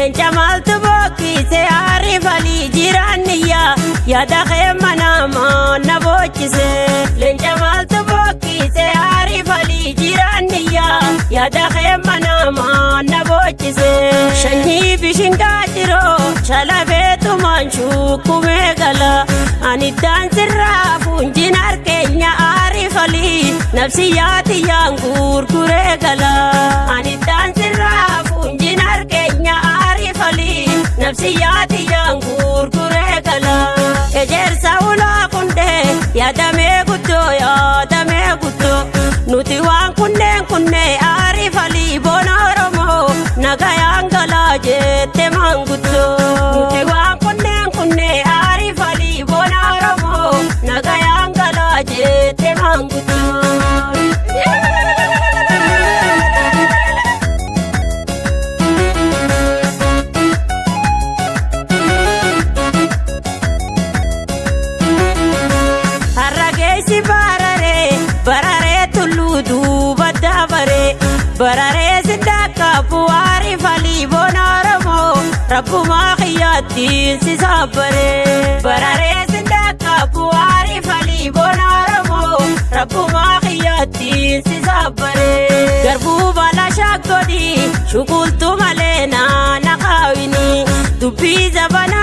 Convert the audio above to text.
Leenca maaltu bokkise aarifalii jiraaniyyaa yaada keemmanama na bochise. Leenca maaltu bokkise aarifalii jiraaniyyaa yaada keemmanama na bochise. Shanyii bishingaa jiroo shalafeetumaan shukumee gala ani daansirraa fuunjin harkeenya aarifalii nafsiyyaati yaan gurguree gala ani daansirraa fuunjin harkeenya aarifalii nafsiyyaati yaan gurguree gala. Ejersa ulaa kundee yaadamee guddoo nuti waan kunneen aarifalii boona Oromoo nagayaan galaa jette manguddoo. Nuti waan kunneen aarifalii boona Oromoo nagayaan galaa jette manguddoo. Harrageessi bararee tulluu duuba dabaree bararee siddaakka bu'aari falii boona Oromoo rabbumaa xiyyaattiin si saabbaree. Bararee siddaakka bu'aari falii boona Oromoo rabbumaa xiyyaattiin si saabbaree. Garbuu baala shaakkoodii shukultu malee naana kaawini dubbii zabana